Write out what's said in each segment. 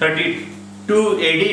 32 AD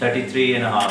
33.5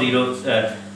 0,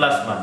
+1,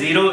0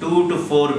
2 to 4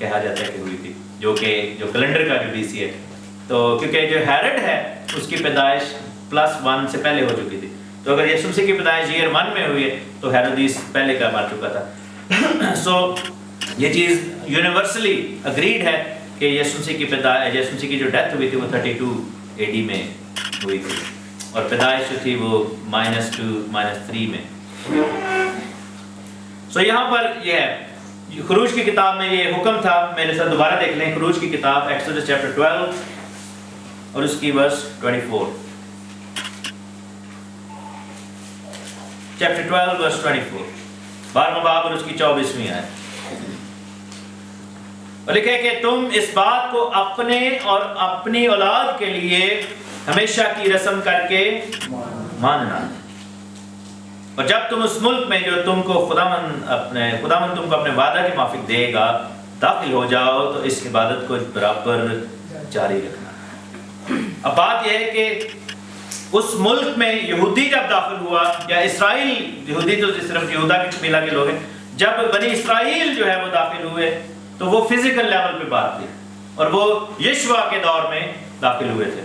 کہا جاتا ہے کہ ہوئی تھی، جو کیلنڈر کا جو BC ہے، تو کیونکہ جو ہیرڈ ہے اس کی پیدائش +1 سے پہلے ہو چکی تھی، تو اگر یسوع مسیح کی پیدائش year 1 میں ہوئی ہے تو ہیرودیس پہلے کا مر چکا تھا. سو یہ چیز یونیورسلی اگریڈ ہے کہ یسوع مسیح کی جو ڈیتھ ہوئی تھی وہ 32 AD میں ہوئی تھی، اور پیدائش جو تھی وہ -2 -3 میں. سو یہاں پر یہ ہے خروج کی کتاب میں یہ حکم تھا. میرے ساتھ دوبارہ دیکھ لیں خروج کی کتاب ایکسوڈس چیپٹر 12 اور اس کی ورس 24. چیپٹر 12 ورس 24، 12واں باب اور اس کی 24ویں آیت. اور لکھے کہ تم اس بات کو اپنے اور اپنی اولاد کے لیے ہمیشہ کی رسم کر کے ماننا، اور جب تم اس ملک میں جو تم کو خداوند تم کو اپنے وعدہ کے موافق دے گا داخل ہو جاؤ تو اس عبادت کو برابر جاری رکھنا. اب بات یہ ہے کہ اس ملک میں یہودی جب داخل ہوا، یا اسرائیل، یہودی تو صرف یہودا کی قبیلہ کے لوگ ہیں، جب بنی اسرائیل جو ہے وہ داخل ہوئے تو وہ فزیکل لیول پہ بات تھی، اور وہ یشوع کے دور میں داخل ہوئے تھے.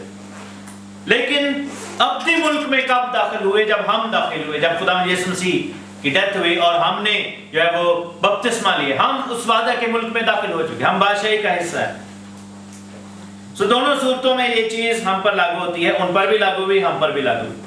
لیکن ابدی ملک میں کب داخل ہوئے؟ جب ہم داخل ہوئے، جب خداوند یسوع مسیح کی ڈیتھ ہوئی اور ہم نے جو ہے وہ بپتسمہ لیے، ہم اس وعدہ کے ملک میں داخل ہو چکے، ہم بادشاہی کا حصہ ہیں. سو دونوں صورتوں میں یہ چیز ہم پر لاگو ہوتی ہے، ان پر بھی لاگو ہوئی، ہم پر بھی لاگو ہوئی.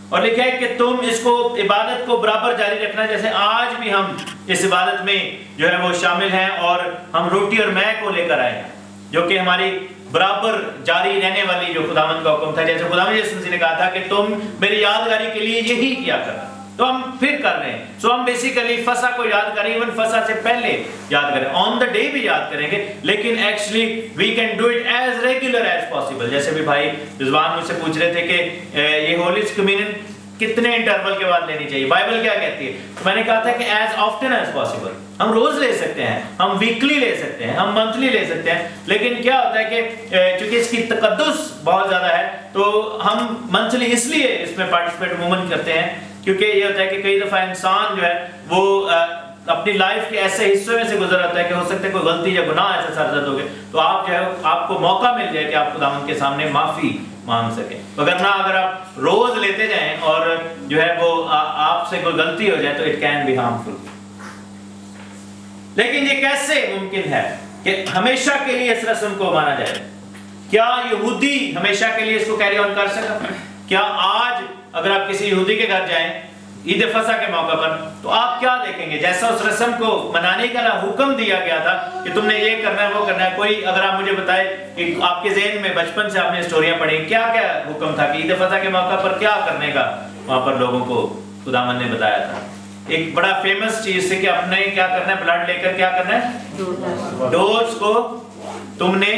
اور لکھا ہے کہ تم اس کو عبادت کو برابر جاری رکھنا، جیسے آج بھی ہم اس عبادت میں جو ہے وہ شامل ہیں، اور ہم روٹی اور مے کو لے کر آئے ہیں جو کہ ہماری برابر جاری رہنے والی جو خداوند کا حکم تھا. جیسے خداوند یسوع مسیح نے کہا تھا کہ تم میری یادگاری کے لیے یہی کیا کرنا، تو ہم پھر کر رہے ہیں. سو ہم بیسیکلی فسح کو یاد کریں، ایون فسح سے پہلے یاد کریں، آن دا ڈے بھی یاد کریں گے، لیکن actually we can do it as regular as possible. جیسے بھی بھائی رضوان مجھ سے پوچھ رہے تھے کہ یہ ہولی کمیونین کتنے انٹرول کے بعد لینی چاہیے، بائبل کیا کہتی ہے؟ تو میں نے کہا تھا کہ ایز آفٹن ایز پاسبل. ہم روز لے سکتے ہیں، ہم ویکلی لے سکتے ہیں، ہم منتھلی لے سکتے ہیں، لیکن کیا ہوتا ہے کہ چونکہ اس کی تقدس بہت زیادہ ہے تو ہم منتھلی اس لیے اس میں پارٹیسپیٹ عموماً کرتے ہیں، کیونکہ یہ ہوتا ہے کہ کئی دفعہ انسان جو ہے وہ اپنی لائف کے ایسے حصوں میں سے گزر رہتا ہے کہ ہو سکتا ہے کوئی غلطی یا گناہ ایسا سرزد ہو گئے، تو آپ جو ہے آپ کو موقع مل جائے کہ آپ خداوند کے سامنے معافی مانگ سکیں. وگرنہ اگر آپ روز لیتے جائیں اور جو ہے وہ آپ سے کوئی غلطی ہو جائے تو اٹ کین بی ہارمفل. لیکن یہ کیسے ممکن ہے کہ ہمیشہ کے لیے اس رسم کو مانا جائے؟ کیا یہودی ہمیشہ کے لیے اس کو کیری آن کر سکا؟ کیا آج اگر آپ کسی یہودی کے گھر جائیں عید فصح کے موقع پر تو آپ کیا دیکھیں گے؟ جیسا اس رسم کو منانے کا حکم دیا گیا تھا کہ تم نے یہ کرنا ہے وہ کرنا ہے، کوئی اگر آپ مجھے بتائے کہ آپ کے ذہن میں بچپن سے آپ نے اسٹوریاں پڑھی کیا کیا حکم تھا کہ عید فصح کے موقع پر کیا کرنے کا وہاں پر لوگوں کو خداوند نے بتایا تھا؟ ایک بڑا فیمس چیز سے کہ اپنے کیا کرنا ہے، بلڈ لے کر کیا کرنا ہے، ڈورز کو تم نے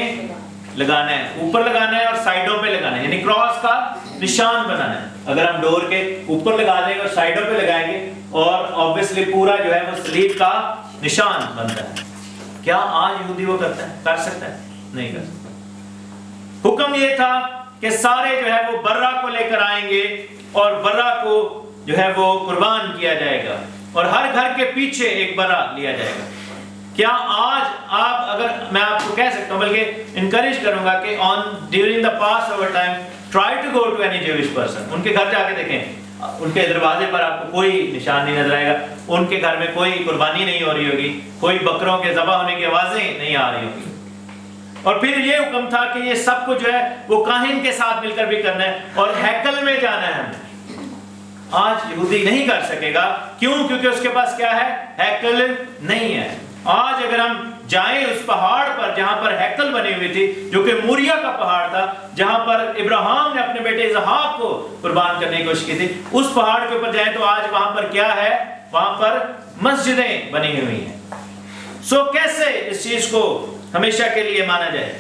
لگانا ہے، اوپر لگانا ہے اور سائیڈوں پہ لگانا ہے، یعنی کراس کا نشان بنانا ہے. اگر ہم ڈور کے اوپر لگا دیں گے اور سائیڈوں پہ لگائیں گے اور obviously پورا جو ہے وہ سلیب کا نشان بنتا ہے. کیا آج یہودی وہ کرتا ہے؟ کر سکتا ہے؟ نہیں کر سکتا. حکم یہ تھا کہ سارے جو ہے وہ برہ کو لے کر آئیں گے اور برہ کو جو ہے وہ قربان کیا جائے گا اور ہر گھر کے پیچھے ایک برہ لیا جائے گا. کیا آج آپ، اگر میں آپ کو کہہ سکتا ہوں بلکہ انکریج کروں گا کہ during the Passover time try to go to any Jewish person, ان کے گھر جا کے دیکھیں، ان کے دروازے پر آپ کو کوئی نشان نہیں نظر آئے گا، ان کے گھر میں کوئی قربانی نہیں ہو رہی ہوگی، کوئی بکروں کے ذبح ہونے کی آوازیں نہیں آ رہی ہوگی. اور پھر یہ حکم تھا کہ یہ سب کچھ جو ہے وہ کاہن کے ساتھ مل کر بھی کرنا ہے اور ہیکل میں جانا ہے. آج یہودی نہیں کر سکے گا، کیوں؟ کیونکہ اس کے پاس کیا ہے؟ ہیکل نہیں ہے. آج اگر ہم جائیں اس پہاڑ پر جہاں پر ہیکل بنی ہوئی تھی، جو کہ موریا کا پہاڑ تھا، جہاں پر ابراہیم نے اپنے بیٹے اسحاق کو قربان کرنے کی کوشش کی تھی، اس پہاڑ کے اوپر جائیں تو آج وہاں پر کیا ہے؟ وہاں پر مسجدیں بنی ہوئی ہیں. سو کیسے اس چیز کو ہمیشہ کے لیے مانا جائے؟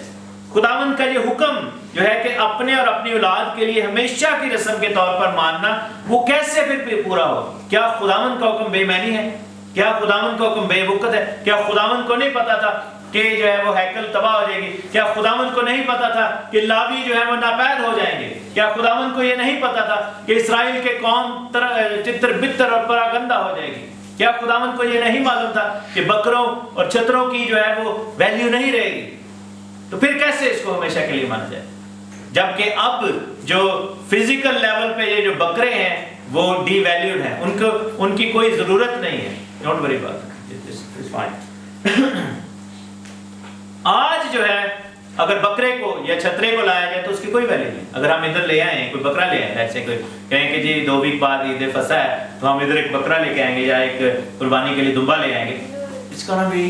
خداوند کا یہ حکم جو ہے کہ اپنے اور اپنی اولاد کے لیے ہمیشہ کی رسم کے طور پر ماننا، وہ کیسے پھر پورا ہو؟ کیا خداوند کا حکم بے معنی ہے؟ کیا خداوند کا حکم بے وقت ہے؟ کیا خداوند کو نہیں پتا تھا کہ جو ہے وہ ہیکل تباہ ہو جائے گی؟ کیا خداوند کو نہیں پتا تھا کہ لاوی جو ہے وہ ناپید ہو جائیں گے؟ کیا خداوند کو یہ نہیں پتا تھا کہ اسرائیل کے قوم چتر بتر اور پراگندہ ہو جائے گی؟ کیا خداوند کو یہ نہیں معلوم تھا کہ بکروں اور چھتروں کی جو ہے وہ ویلیو نہیں رہے گی؟ تو پھر کیسے اس کو ہمیشہ کے لیے مانا جائے؟ جبکہ اب جو فزیکل لیول پہ یہ جو بکرے ہیں وہ ڈی ویلیوڈ ہیں، ان کی کوئی ضرورت نہیں ہے. Don't worry about it. آج جو ہے اگر بکرے کو یا چھترے کو لایا جائے تو اس کی کوئی ویلیو نہیں. اگر ہم ادھر لے آئے ہیں کوئی بکرا لے آئے، ایسے کوئی کہیں کہ جی 2 ویک بعد عید فصح ہے تو ہم ادھر ایک بکرا لے کے آئیں گے یا ایک قربانی کے لیے دمبا لے آئیں گے، it's gonna be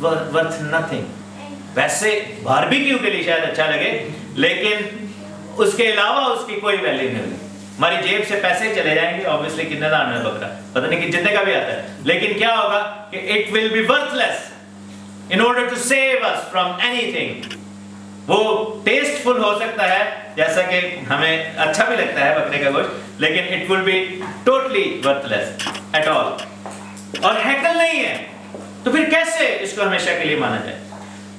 worth nothing. ویسے باربیکیو کے لیے شاید اچھا لگے لیکن اس کے علاوہ اس کی کوئی ویلیو نہیں ہوگی. ہماری جیب سے پیسے چلے جائیں گے، obviously کتنے دان ہے بکرا، پتہ نہیں کہ جتنے کا بھی آتا ہے، لیکن کیا ہوگا کہ it will be worthless in order to save us from anything. وہ ٹیسٹفل ہو سکتا ہے جیسا کہ ہمیں اچھا بھی لگتا ہے بکرے کا گوشت، لیکن it will be totally worthless at all. اور ہیکل نہیں ہے تو پھر کیسے اس کو ہمیشہ کے لیے مانا جائے؟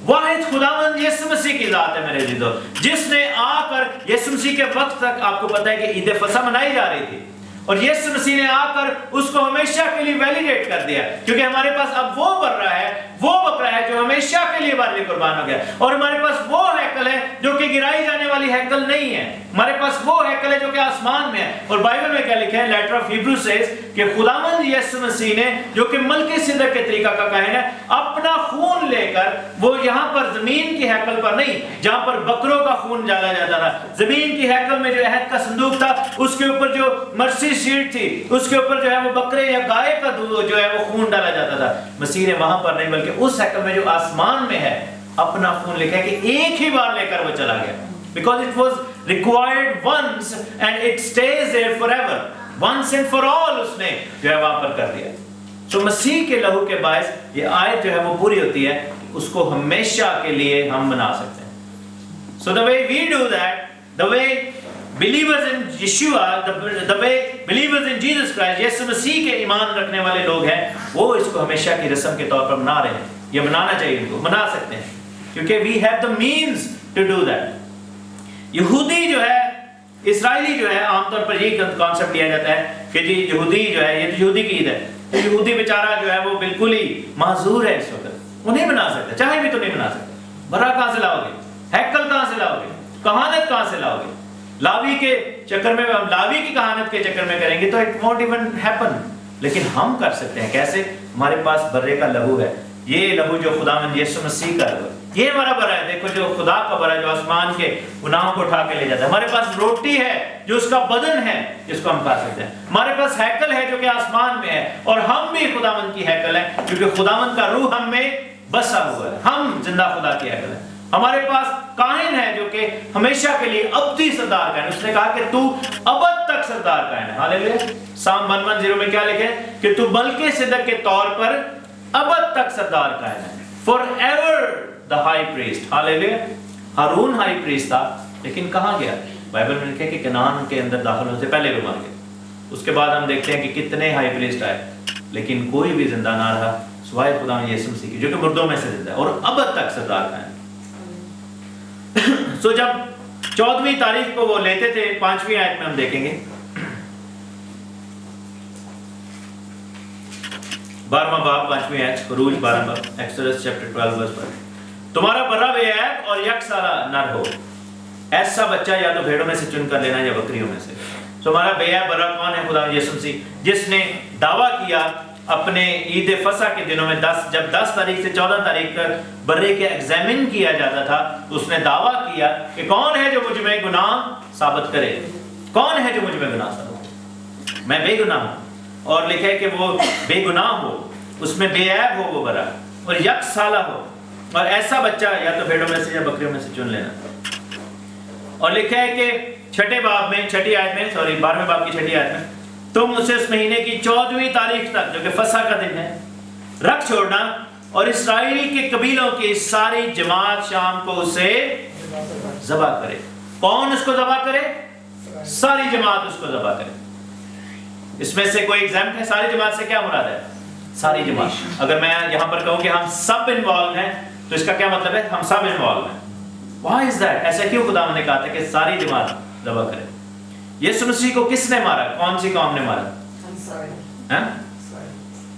واحد خداوند یسوع مسیح کی ذات ہے میرے عزیزو، جس نے آ کر یسوع مسیح کے وقت تک آپ کو پتا ہے کہ عید فصح منائی جا رہی تھی، اور یسوع مسیح نے آ کر اس کو ہمیشہ کے لیے ویلیڈیٹ کر دیا، کیونکہ ہمارے پاس اب وہ بکرا ہے جو ہمیشہ کے لیے ہمارے لیے قربان ہو گیا. اور ہمارے پاس وہ ہیکل ہے جو کہ گرائی جانے والی ہیکل نہیں ہے، ہمارے پاس وہ ہیکل ہے جو کہ آسمان میں ہے. اور بائبل میں کیا لکھا ہے؟ لیٹر آف ہیبرو سیز کہ خداوند یسوع مسیح نے جو کہ ملک صدق کے طریقہ کا کاہن ہے، اپنا خون لے کر وہ یہاں پر زمین کی ہیکل پر نہیں جہاں پر بکروں کا خون ڈالا جاتا تھا، زمین کی ہیکل میں جو عہد کا صندوق تھا اس کے اوپر جو مرسی سیٹ تھی اس کے اوپر جو ہے وہ بکرے یا گائے کا جو ہے وہ خون ڈالا جاتا تھا. مسیح نے وہاں پر نہیں بلکہ اس ہیکل میں جو آسمان میں ہے اپنا خون لکھا ہے کہ ایک ہی بار لے کر وہ چلا گیا. Because it was required once and it stays there forever. Once and for all اس نے جو ہے وہاں پر کر دیا. تو مسیح کے لہو کے باعث یہ آیت جو ہے وہ پوری ہوتی ہے، اس کو ہمیشہ کے لیے ہم بنا سکتے ہیں. So the way we do that, the way believers in Yeshua, the way believers in Jesus Christ, یسوع مسیح کے ایمان رکھنے والے لوگ ہیں، وہ اس کو ہمیشہ کی رسم کے طور پر منا رہے ہیں. یہ منانا چاہیے، ان کو منا سکتے ہیں کیونکہ we have the means to do that. یہودی جو ہے، اسرائیلی جو ہے، عام طور پر یہ کانسیپٹ لیا جاتا ہے کہ جی یہودی جو ہے، یہ تو یہودی کی عید ہے، یہودی بیچارہ جو ہے وہ بالکل ہی معذور ہے اس وقت، وہ نہیں بنا سکتا، چاہے بھی تو نہیں بنا سکتا. برا کہاں سے لاؤ گے؟ ہیکل کہاں سے لاؤ گے؟ کہانت کہاں سے لاؤ گے؟ لاوی کے چکر میں، ہم لاوی کی کہانت کے چکر میں کریں گے تو اٹ وونٹ ایون ہیپن. لیکن ہم کر سکتے ہیں. کیسے؟ ہمارے پاس برے کا لہو ہے، یہ لہو جو خداوند یسوع مسیح کا لہو ہے، یہ ہمارا برا ہے. دیکھو جو خدا کا برا ہے جو آسمان کے گناہوں کو اٹھا کے لے جاتا ہے. ہمارے پاس روٹی ہے جو اس کا بدن ہے جس کو ہم کھا سکتے ہیں. ہمارے پاس ہیکل ہے جو کہ آسمان میں ہے، اور ہم بھی خداوند کی ہیکل ہیں کیونکہ خداوند کا روح ہم میں بسا ہوا ہے. ہم زندہ خدا کی ہیکل ہیں. ہمارے پاس کائن ہے جو کہ ہمیشہ کے لیے ابدی سردار کائن. اس نے کہا کہ تو ابد تک سردار کائن ہے. ہاللیلویا. سام 110 میں کیا لکھے کہ تو ملک صدق کے طور پر ابد تک سردار کائن ہے. Forever the high priest. Hallelujah. Haroon high priest تھا لیکن کہاں گیا؟ بائبل میں لکھا ہے کہ کنعان کے اندر داخل ہونے سے پہلے وہ مر گیا. اس کے بعد ہم دیکھتے ہیں کہ کتنے ہائی پریسٹ آئے لیکن کوئی بھی زندہ نہ رہا سوائے خدا یسوع مسیح کی جو کہ مردوں میں سے زندہ ہے اور ابد تک سردار ہے. سو جب 14ویں تاریخ کو وہ لیتے تھے، 5ویں آیت میں ہم دیکھیں گے 12واں باب 5ویں آیت، خروج 12 باب، ایکسوڈس چیپٹر 12 ورس 1. تمہارا برا بے عیب اور یک سالہ نر ہو، ایسا بچہ یا تو بھیڑوں میں سے چن کر لینا یا بکریوں میں سے. تو ہمارا بے عیب برا کون ہے؟ خدا یسوع مسیح، جس نے دعویٰ کیا اپنے عید فصح کے دنوں میں جب 10 تاریخ سے 14 تاریخ تک برے کے ایگزامن کیا جاتا تھا تو اس نے دعویٰ کیا کہ کون ہے جو مجھ میں گناہ ثابت کرے، کون ہے جو مجھ میں گناہ ثابت کرے؟ میں بے گناہ ہوں. اور لکھا ہے کہ وہ بے گناہ ہو، اس میں بے عیب ہو وہ برا، اور یک سالہ ہو، اور ایسا بچہ یا تو بھیڑوں میں سے یا بکریوں میں سے چن لینا. اور لکھا ہے کہ 6 باب میں 6 آیت میں 12ویں باب کی 6 آیت میں تم اسے اس مہینے کی 14ویں تاریخ تک جو کہ فصح کا دن ہے رکھ چھوڑنا، اور اسرائیل کے قبیلوں کی ساری جماعت شام کو اسے ذبح کرے. کون اس کو ذبح کرے؟ ساری جماعت اس کو ذبح کرے. اس میں سے کوئی ایگزامپل ہے؟ ساری جماعت سے کیا مراد ہے؟ ساری جماعت. اگر میں یہاں پر کہوں کہ ہم سب انوالو ہیں تو اس کا کیا مطلب ہے؟ ہم سب انوالو ہیں. Why is that؟ ایسا کیوں خدا نے کہا تھا کہ ساری جماعت ذبح کرے؟ یسوع مسیح کو کس نے مارا؟ کون سی قوم نے مارا؟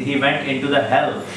he went into the hell,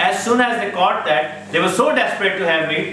As soon as they caught that, they were so desperate to have meat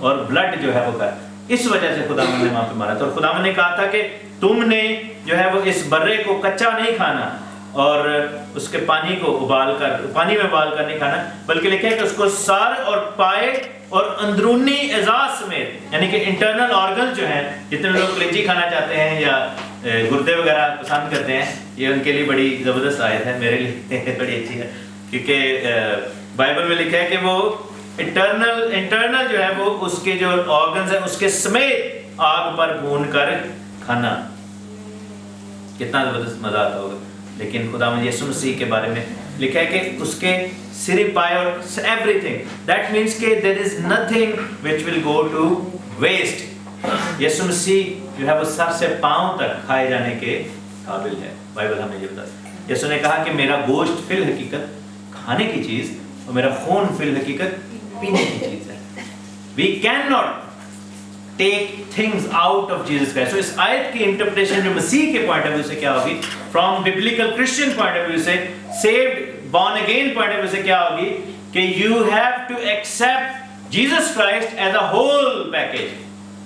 اور بلڈ جو ہے وہ کا، اس وجہ سے خداوند نے وہاں پہ مارا تھا. اور خداوند نے کہا تھا کہ تم نے جو ہے وہ اس برے کو کچا نہیں کھانا اور اس کے پانی میں ابال کر نہیں کھانا، بلکہ لکھا ہے کہ اس کو سر اور پائے اور اندرونی اعضاء سمیت، یعنی کہ انٹرنل آرگن جو ہیں، جتنے لوگ کلیجی کھانا چاہتے ہیں یا گردے وغیرہ پسند کرتے ہیں، یہ ان کے لیے بڑی زبردست آیت ہے، میرے لیے بڑی اچھی ہے، کیونکہ بائبل میں لکھا ہے کہ وہ انٹرنل جو ہے وہ اس کے جو آرگنز ہیں اس کے سمیت آگ پر بھون کر کھانا. کتنا زبردست مزہ آتا ہوگا. لیکن خداوند یسوع مسیح کے بارے میں لکھا ہے کہ اس کے سر پائے اور everything, that means کہ there is nothing which will go to waste. یسوع مسیح جو ہے وہ سر سے پاؤں تک کھائے جانے کے قابل ہے. بائبل ہمیں یہ بتاتا ہے. یسوع نے کہا کہ میرا گوشت فی الحقیقت کھانے کی چیز اور میرا خون فی الحقیقت پینے کی چیز ہے. We cannot take things out of Jesus Christ. So اس آیت کی انٹرپریشن جو مسیح کے پوائنٹ آف ویو سے کیا ہوگی، from biblical Christian point of view سے، saved born again point of view سے کیا ہوگی کہ you have to accept Jesus Christ as a whole package.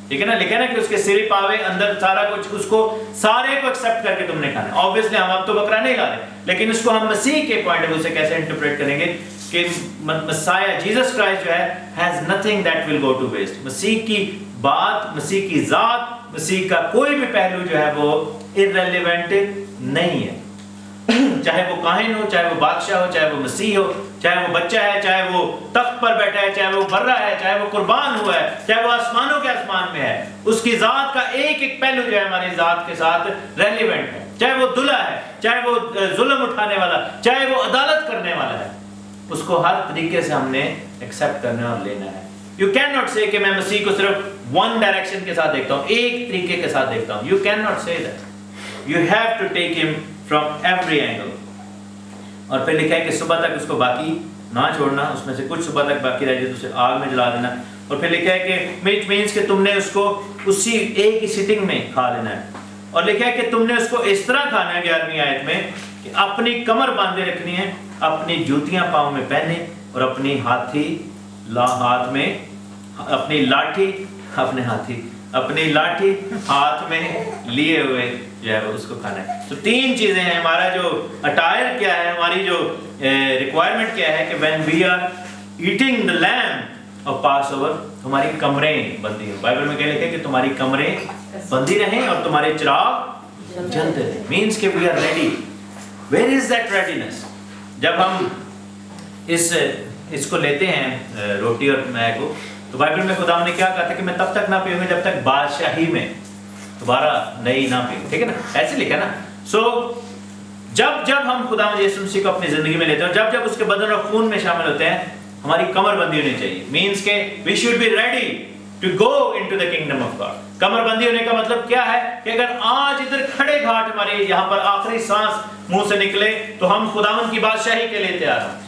ٹھیک ہے نا، لکھا ہے نا کہ اس کے سر پاوے اندر سارا کچھ، اس کو سارے کو ایکسپٹ کر کے تم نے کھانا ہے. obviously ہم اب تو بکرا نہیں کھا رہے، لیکن اس کو ہم مسیح کے پوائنٹ آف ویو سے کیسے انٹرپریٹ کریں گے کہ مسیح جیسس کرائسٹ جو ہے has nothing that will go to waste. مسیح کی بات، مسیح کی ذات، مسیح کا کوئی بھی پہلو جو ہے وہ irrelevant نہیں ہے. چاہے وہ کاہن ہو، چاہے وہ بادشاہ ہو، چاہے وہ مسیح ہو، چاہے وہ بچہ ہے، چاہے وہ تخت پر بیٹھا ہے، چاہے وہ برہ ہے، چاہے وہ قربان ہوا ہے، چاہے وہ آسمانوں کے آسمان میں ہے، اس کی ذات کا ایک ایک پہلو جو ہے ہماری ذات کے ساتھ ریلیونٹ ہے. چاہے وہ دلہا ہے، چاہے وہ ظلم اٹھانے والا، چاہے وہ عدالت کرنے والا ہے، اس کو ہر طریقے سے ہم نے ایکسیپٹ کرنا اور لینا ہے. You cannot say کہ میں مسیح کو صرف one direction کے ساتھ دیکھتا ہوں، ایک طریقے کے ساتھ دیکھتا ہوں. You cannot say that. You have to take him from every angle. اور پھر لکھا ہے کہ صبح تک اس کو باقی نہ چھوڑنا، اس میں سے کچھ صبح تک باقی رہ جائے تو اسے آگ میں جلا دینا. اور پھر لکھا ہے کہ it means کہ تم نے اس کو اسی ایک ہی سٹنگ میں کھا لینا ہے. اور لکھا ہے کہ تم نے اس کو اس طرح کھانا ہے 11ویں آیت میں کہ اپنی کمر باندھے رکھنی ہے، اپنی جوتیاں پاؤں میں پہنے اور اپنی ہاتھ میں اپنی لاٹھی ہاتھ میں لیے ہوئے جو ہے اس کو کھانا ہے. تو تین چیزیں ہیں. ہمارا جو اٹائر کیا ہے، ہماری جو ریکوائرمنٹ کیا ہے کہ when we are eating the lamb of Passover ہماری کمریں بندی ہیں. بائبل میں کیا لکھا ہے کہ تمہاری کمریں بندی رہیں اور تمہارے چراغ جلتے رہیں. مینس کہ we are ready. Where is that readiness? جب ہم اس کو لیتے ہیں روٹی اور مے کو، تو بائبل میں خدا نے کیا کہا تھا کہ میں تب تک نہ پیوں گا جب تک بادشاہی میں دوبارہ نئی نہ پیوں. ٹھیک ہے نا، ایسے لکھا نا. سو جب ہم خدا یسوع مسیح کو اپنی زندگی میں لیتے ہیں اور جب اس کے بدن اور خون میں شامل ہوتے ہیں، ہماری کمر بندی ہونی چاہیے. مینس کہ we should be ready to go into the kingdom of God. کمر بندی ہونے کا مطلب کیا ہے کہ اگر آج ادھر کھڑے گھاٹ ہمارے یہاں پر آخری سانس منہ سے نکلے تو ہم خداوند کی بادشاہی کے لیے تیار ہیں.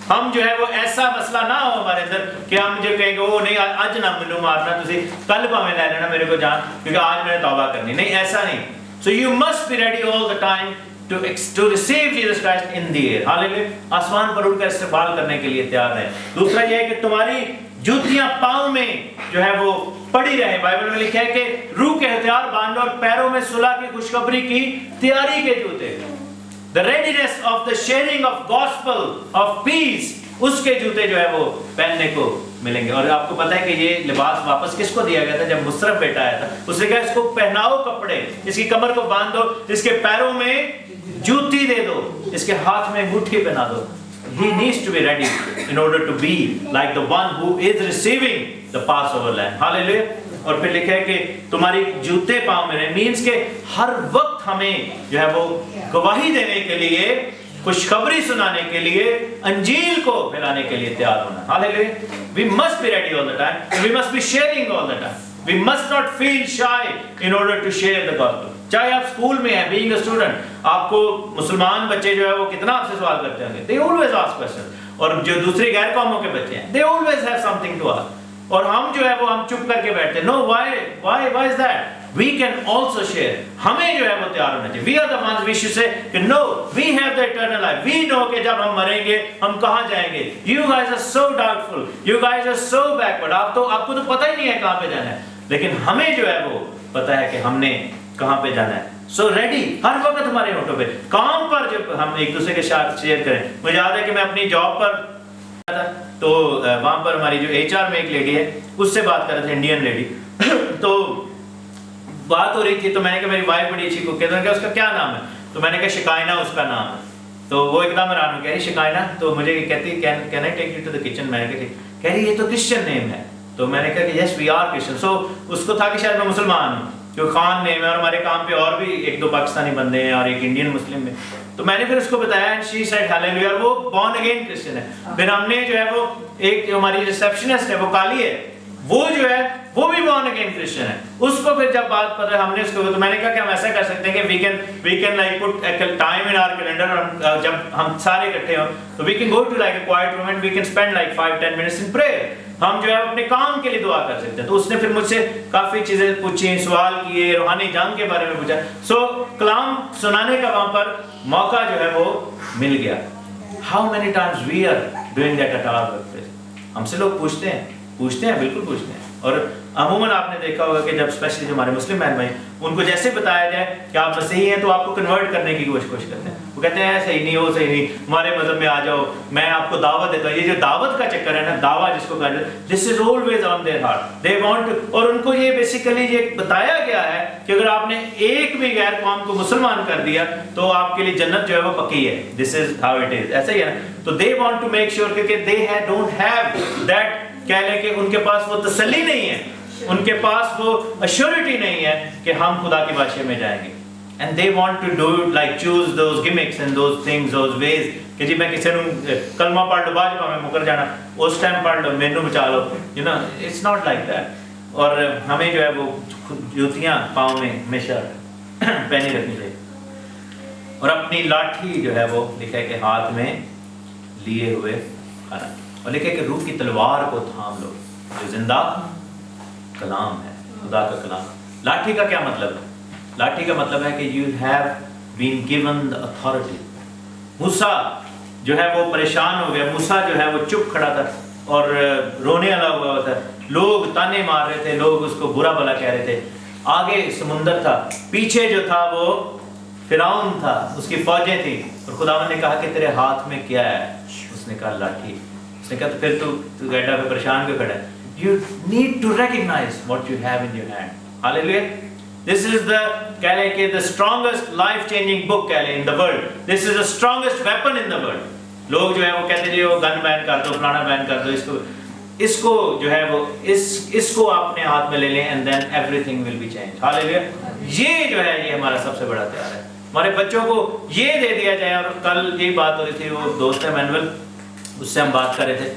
ہم جو ہے وہ ایسا مسئلہ نہ ہو ہمارے اندر کہ ہم جو کہیں گے وہ نہیں آج نہ منو مارنا، تسی کل پاویں لے لینا میرے کو جان کیونکہ آج میں نے توبہ کرنی. نہیں، ایسا نہیں. So you must be ready all the time to receive Jesus Christ in the air. Hallelujah. آسمان پر اڑ کر استقبال کرنے کے لیے تیار ہے. دوسرا یہ ہے کہ تمہاری جوتیاں پاؤں میں جو ہے وہ پڑی رہے. بائبل میں لکھا ہے کہ روح کے ہتھیار باندھو اور پیروں میں صلح کی خوشخبری کی تیاری کے جوتے. The readiness of the sharing of gospel of peace. اس کے جوتے جو ہے وہ پہننے کو ملیں گے. اور آپ کو پتا ہے کہ یہ لباس واپس کس کو دیا گیا تھا؟ جب مصرف بیٹا آیا تھا اس نے کہا اس کو پہناؤ کپڑے، اس کی کمر کو باندھ دو، اس کے پیروں میں جوتی دے دو، اس کے ہاتھ میں انگوٹھی پہنا دو. He needs to be ready in order to be like the one who is receiving the Passover lamb. Hallelujah. اور پھر لکھا ہے کہ تمہاری جوتے پاؤں میں رہیں. مینس کہ ہر وقت ہمیں جو ہے وہ گواہی دینے کے لیے، خوشخبری سنانے کے لیے، انجیل کو پھیلانے کے لیے تیار ہونا. Hallelujah. We must be ready all the time. We must be sharing all the time. We must not feel shy in order to share the gospel. چاہے آپ اسکول میں ہیں، being a student، آپ کو مسلمان بچے جو ہے وہ کتنا آپ سے سوال کرتے ہوں گے. They always ask questions. اور جو دوسری غیر قوموں کے بچے ہیں they always have something to ask. اور ہم جو ہے وہ ہم چپ کر کے بیٹھتے ہیں. No, why is that? we can also share. ہمیں جو ہے وہ تیار ہونا چاہیے. We are the ones we should say کہ no, we have the eternal life. We know کہ جب ہم مریں گے ہم کہاں جائیں گے. You guys are so doubtful. You guys are so backward. آپ کو تو پتہ ہی نہیں ہے کہاں پہ جانا ہے, لیکن ہمیں جو ہے وہ پتہ ہے کہ ہم نے کہاں پہ جانا ہے. سو ریڈی ہر وقت ہمارے ہونٹوں پہ. کام پر جب ہم ایک دوسرے کے ساتھ شیئر کریں. مجھے یاد ہے کہ میں اپنی جاب پر تھا تو وہاں پر ہماری جو ایچ آر میں ایک لیڈی ہے اس سے بات کر رہے تھے, انڈین لیڈی. تو بات ہو رہی تھی تو میں نے کہا میری وائف بڑی اچھی کوک ہے, اس کا کیا نام ہے؟ تو میں نے کہا شکائنا اس کا نام ہے. تو وہ ایک دم حیران ہو گیا, شکائنا. تو مجھے کہتی can I take you to the kitchen. میں نے کہا کہہ رہی یہ تو کرسچن نیم ہے. تو میں نے کہا کہ یس وی آر کرسچن. سو اس کو تھا کہ شاید میں مسلمان ہوں, جو خان نیم ہے, اور ہمارے کام پہ اور بھی ایک دو پاکستانی بندے ہیں اور ایک انڈین مسلم ہے. تو میں نے پھر اس کو بتایا, شی سیڈ ہاللیلویا, اور وہ بورن اگین کرسچن ہے. پھر ہم نے جو ہے وہ ایک جو ہماری ریسیپشنسٹ ہے وہ کالی ہے, وہ جو ہے وہ بھی بورن اگین کرسچن ہے. اس کو پھر جب بات پتہ ہم نے اس کو, تو میں نے کہا کہ ہم ایسا کر سکتے ہیں کہ we can like put a time in our calendar, اور جب ہم سارے اکٹھے ہوں تو we can go to like a quiet room and we can spend like 5-10 minutes in prayer. ہم جو ہے اپنے کام کے لیے دعا کر سکتے ہیں. تو اس نے پھر مجھ سے کافی چیزیں پوچھی, سوال کیے, روحانی جنگ کے بارے میں پوچھا. سو کلام سنانے کا وہاں پر موقع جو ہے وہ مل گیا. How many times we are doing that at our workplace? ہم سے لوگ پوچھتے ہیں, بالکل پوچھتے ہیں. اور عموماً آپ نے دیکھا ہوگا کہ جب اسپیشلی جو ہمارے مسلم بہن بھائی, ان کو جیسے بتایا جائے کہ آپ مسیحی ہیں تو آپ کو کنورٹ کرنے کی کوشش کرتے ہیں. وہ کہتے ہیں صحیح نہیں, وہ صحیح نہیں, ہمارے مذہب میں آ جاؤ, میں آپ کو دعوت دیتا ہوں. یہ جو دعوت کا چکر ہے نا, دعویٰ جس کو کہا جاتا ہے, this is always on their heart. They want, اور ان کو یہ بیسیکلی یہ بتایا گیا ہے کہ اگر آپ نے ایک بھی غیر قوم کو مسلمان کر دیا تو آپ کے لیے جنت جو ہے وہ پکی ہے. This is how it is, ایسا ہی ہے نا. تو they want to make sure کہ دے ڈونٹ ہیو دیٹ, کہہ لیں کہ ان کے پاس وہ تسلی نہیں ہے, ان کے پاس وہ ایشورٹی نہیں ہے کہ ہم خدا کی بادشاہی میں جائیں گے. And they want to do like choose those gimmicks and those things, those ways کہ جی میں کسی نوں کلمہ پڑھ لو بعد میں مکر جانا, اس ٹائم پڑھ لو مینوں بچا لو, you know it's not like that. اور ہمیں جو ہے وہ جوتیاں پاؤں میں ہمیشہ پہنی رکھنی چاہیے, اور اپنی لاٹھی جو ہے وہ لکھے کہ ہاتھ میں لیے ہوئے کھانا, اور لکھے کہ روح کی تلوار کو تھام لو جو زندہ کلام ہے, خدا کا کلام. لاٹھی کا کیا مطلب ہے؟ لاٹھی کا مطلب ہے کہ you have been given the authority. موسیٰ جو ہے وہ پریشان ہو گیا, موسیٰ جو ہے وہ چپ کھڑا تھا اور رونے والا ہوا تھا, لوگ تانے مار رہے تھے, لوگ اس کو برا بھلا کہہ رہے تھے. آگے سمندر تھا, پیچھے جو تھا وہ فرعون تھا, اس کی فوجیں تھیں, اور خداوند نے کہا کہ تیرے ہاتھ میں کیا ہے؟ اس نے کہا لاٹھی. اس نے کہا تو پھر تو گڈھا پہ پریشان کیوں کھڑا ہے؟ You need to recognize what you have in your hand. Hallelujah. This is the کہہ لیں کہ the strongest life changing book کہہ لیں in the world. This is the strongest weapon in the world. لوگ جو ہے وہ کہتے ہیں وہ گن بین کر دو, فلانا بین کر دو, اس کو جو ہے وہ اس کو آپ اپنے ہاتھ میں لے لیں and then everything will be changed. Hallelujah. یہ جو ہے یہ ہمارا سب سے بڑا ہتھیار ہے. ہمارے بچوں کو یہ دے دیا جائے, اور کل یہی بات ہو رہی تھی, وہ دوست ہے مینول, اس سے ہم بات کر رہے تھے.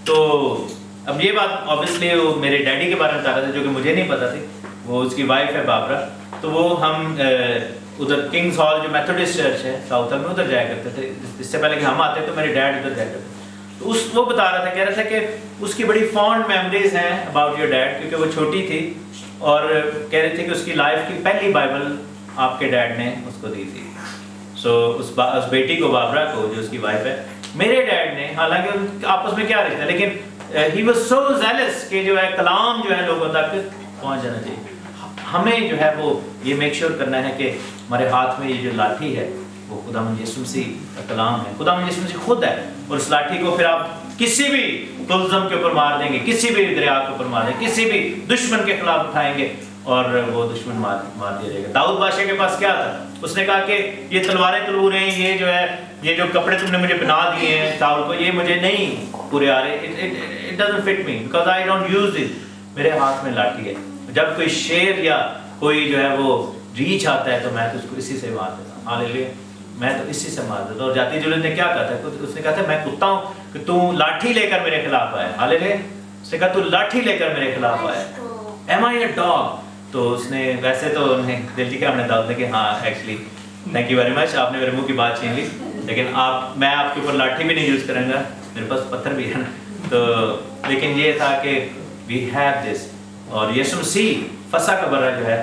تو اب یہ بات obviously وہ میرے ڈیڈی کے بارے میں بتا رہے تھے جو کہ مجھے نہیں پتا تھی. وہ اس کی وائف ہے بابرا, تو وہ ہم ادھر کنگز ہال جو میتھوڈسٹ چرچ ہے ساؤتھ میں ادھر جایا کرتے تھے. اس سے پہلے کہ ہم آتے تو میرے ڈیڈ ادھر جایا کرتے. تو وہ بتا رہا تھا, کہہ رہا تھا کہ اس کی بڑی فونڈ میموریز ہیں اباؤٹ یور ڈیڈ, کیونکہ وہ چھوٹی تھی اور کہہ رہی تھی کہ اس کی لائف کی پہلی بائبل آپ کے ڈیڈ نے اس کو دی تھی. سو اس بیٹی کو, بابرا کو, جو اس کی وائف ہے, میرے ڈیڈ نے, حالانکہ آپس میں کیا رشتہ ہے, لیکن he was so zealous کہ جو ہے کلام جو ہے لوگوں تک پہنچ جانا چاہیے. ہمیں جو ہے وہ یہ میک شیور کرنا ہے کہ ہمارے ہاتھ میں یہ جو لاٹھی ہے وہ خداوند یسوع مسیح کا کلام ہے, خداوند یسوع مسیح خود ہے. اور اس لاٹھی کو پھر آپ کسی بھی کلزم کے اوپر مار دیں گے, کسی بھی دریا کے اوپر مار دیں گے, کسی بھی دشمن کے خلاف اٹھائیں گے اور وہ دشمن مار دیا جائے گا. داؤد بادشاہ کے پاس کیا تھا؟ اس نے کہا کہ یہ تلواریں تلوریں, یہ جو ہے یہ جو کپڑے تم نے مجھے بنا دیے ہیں ساؤل کو, یہ مجھے نہیں پورے آ رہے, it doesn't fit me because I don't use it. میرے ہاتھ میں لاٹھی ہے. جب کوئی شیر یا کوئی جو ہے وہ ریچھ آتا ہے تو میں تو اس کو اسی سے مار دیتا ہوں. ہاللیلویا. میں تو اسی سے مار دیتا ہوں. اور جاتی جلد نے کیا کہا تھا؟ اس نے کہا تھا میں کتا ہوں کہ تو لاٹھی لے کر میرے خلاف آیا. ہاللیلویا. اس نے کہا تو لاٹھی لے کر میرے خلاف آیا. Am I a dog? تو اس نے ویسے تو انہیں دل کی کیا ہم نے دعوت دی کہ ہاں actually thank you very much, آپ نے میرے منہ کی بات چھین لی, لیکن میں آپ کے اوپر لاٹھی بھی نہیں یوز کروں گا, میرے پاس پتھر بھی ہے نا. تو لیکن یہ تھا کہ وی ہیو دس. اور یسوع مسیح فسح کا برا جو ہے